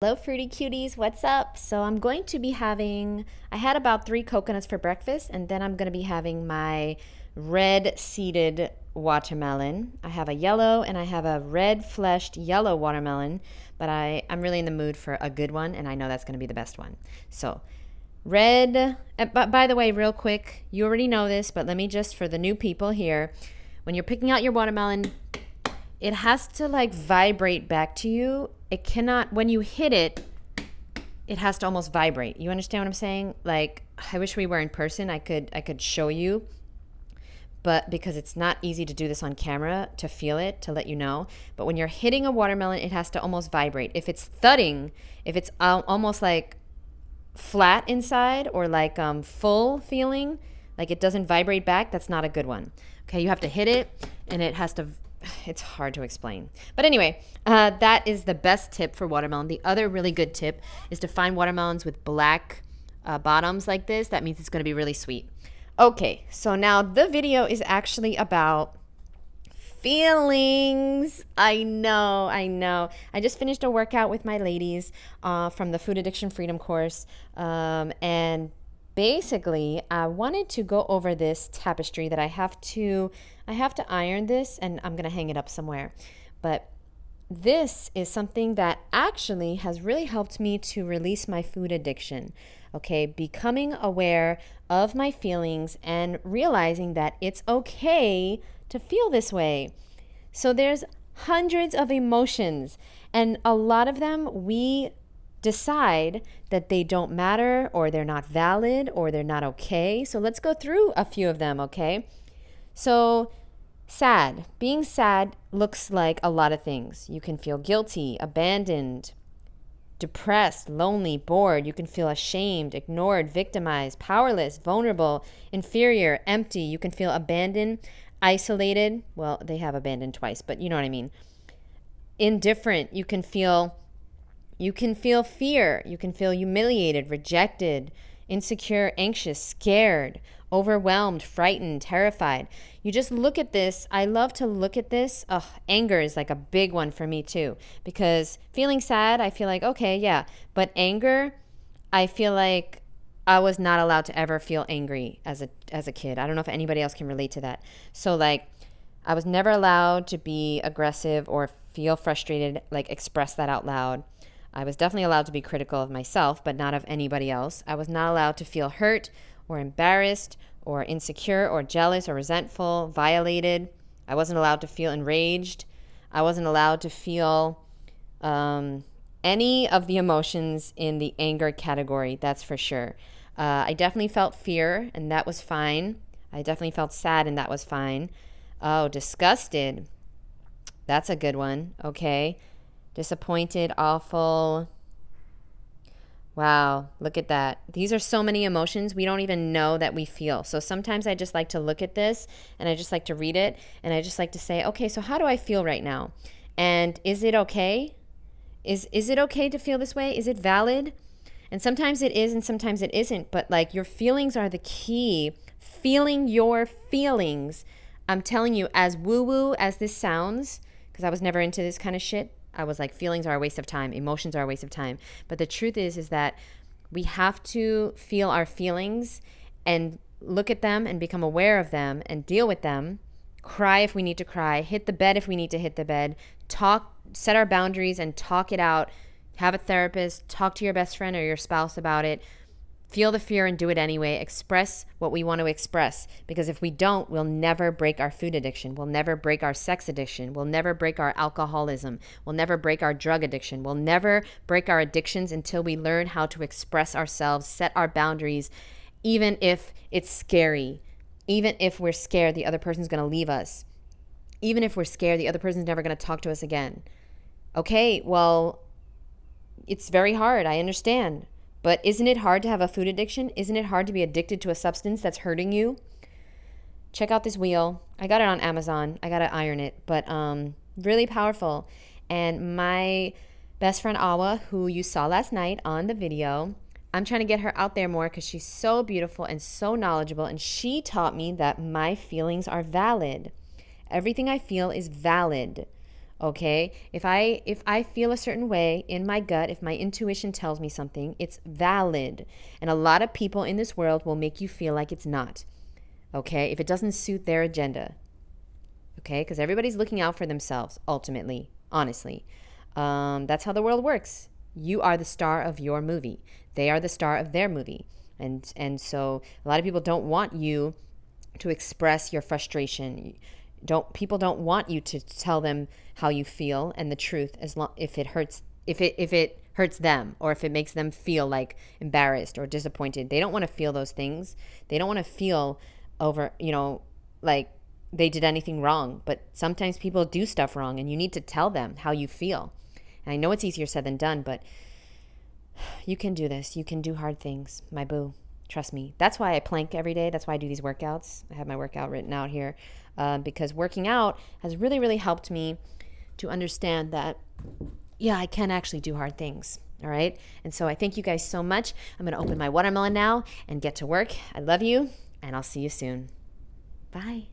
Hello fruity cuties, what's up? So I'm going to be I had about 3 coconuts for breakfast, and then I'm going to be having my red seeded watermelon. I have a yellow and I have a red fleshed yellow watermelon, but I'm really in the mood for a good one, and I know that's going to be the best one. So but by the way, real quick, you already know this, but let me just, for the new people here, when you're picking out your watermelon, it has to like vibrate back to you. It cannot, when you hit it, it has to almost vibrate. You understand what I'm saying? Like, I wish we were in person. I could show you, but because it's not easy to do this on camera, to feel it, to let you know. But when you're hitting a watermelon, it has to almost vibrate. If it's thudding, if it's almost like flat inside or like full feeling, like it doesn't vibrate back, that's not a good one. Okay, you have to hit it, and it has to, it's hard to explain. But anyway, that is the best tip for watermelon. The other really good tip is to find watermelons with black bottoms like this. That means it's going to be really sweet. Okay, so now the video is actually about feelings. I know. I just finished a workout with my ladies from the Food Addiction Freedom course, and basically I wanted to go over this tapestry that I have to iron this, and I'm going to hang it up somewhere. But this is something that actually has really helped me to release my food addiction. Okay, becoming aware of my feelings and realizing that it's okay to feel this way. So there's hundreds of emotions, and a lot of them we decide that they don't matter, or they're not valid, or they're not okay. So let's go through a few of them, okay? So sad. Being sad looks like a lot of things. You can feel guilty, abandoned, depressed, lonely, bored. You can feel ashamed, ignored, victimized, powerless, vulnerable, inferior, empty. You can feel abandoned, isolated. Well, they have abandoned twice, but you know what I mean. Indifferent. You can feel fear. You can feel humiliated, rejected, insecure, anxious, scared, overwhelmed, frightened, terrified. You just look at this. I love to look at this. Anger is like a big one for me too, because feeling sad, I feel like, okay, yeah. But anger, I feel like I was not allowed to ever feel angry as a kid. I don't know if anybody else can relate to that. So like, I was never allowed to be aggressive or feel frustrated, like express that out loud. I was definitely allowed to be critical of myself, but not of anybody else. I was not allowed to feel hurt or embarrassed or insecure or jealous or resentful, violated. I wasn't allowed to feel enraged. I wasn't allowed to feel any of the emotions in the anger category, that's for sure. I definitely felt fear, and that was fine. I definitely felt sad, and that was fine. Oh, disgusted. That's a good one, okay. Disappointed, awful. Wow, look at that. These are so many emotions we don't even know that we feel. So sometimes I just like to look at this, and I just like to read it, and I just like to say, okay, so how do I feel right now? And is it okay? Is it okay to feel this way? Is it valid? And sometimes it is and sometimes it isn't, but like your feelings are the key. Feeling your feelings. I'm telling you, as woo-woo as this sounds, because I was never into this kind of shit, I was like, feelings are a waste of time. Emotions are a waste of time. But the truth is that we have to feel our feelings and look at them and become aware of them and deal with them. Cry if we need to cry. Hit the bed if we need to hit the bed. Talk, set our boundaries and talk it out. Have a therapist. Talk to your best friend or your spouse about it. Feel the fear and do it anyway. Express what we want to express, because if we don't, we'll never break our food addiction. We'll never break our sex addiction. We'll never break our alcoholism. We'll never break our drug addiction. We'll never break our addictions until we learn how to express ourselves, set our boundaries, even if it's scary, even if we're scared the other person's going to leave us, even if we're scared the other person's never going to talk to us again. Okay, well, it's very hard. I understand. But isn't it hard to have a food addiction? Isn't it hard to be addicted to a substance that's hurting you? Check out this wheel. I got it on Amazon. I got to iron it, but really powerful. And my best friend Awa, who you saw last night on the video, I'm trying to get her out there more because she's so beautiful and so knowledgeable. And she taught me that my feelings are valid. Everything I feel is valid. Okay? If I feel a certain way in my gut, if my intuition tells me something, it's valid. And a lot of people in this world will make you feel like it's not. Okay? If it doesn't suit their agenda. Okay? Because everybody's looking out for themselves, ultimately, honestly. That's how the world works. You are the star of your movie. They are the star of their movie. And so a lot of people don't want you to express your frustration. People don't want you to tell them how you feel and the truth, as long if it hurts them, or if it makes them feel like embarrassed or disappointed. They don't want to feel those things. They don't want to feel over, like they did anything wrong. But sometimes people do stuff wrong, and you need to tell them how you feel. And I know it's easier said than done, but you can do this. You can do hard things, my boo. Trust me. That's why I plank every day. That's why I do these workouts. I have my workout written out here, because working out has really, really helped me to understand that, yeah, I can actually do hard things. All right. And so I thank you guys so much. I'm going to open my watermelon now and get to work. I love you, and I'll see you soon. Bye.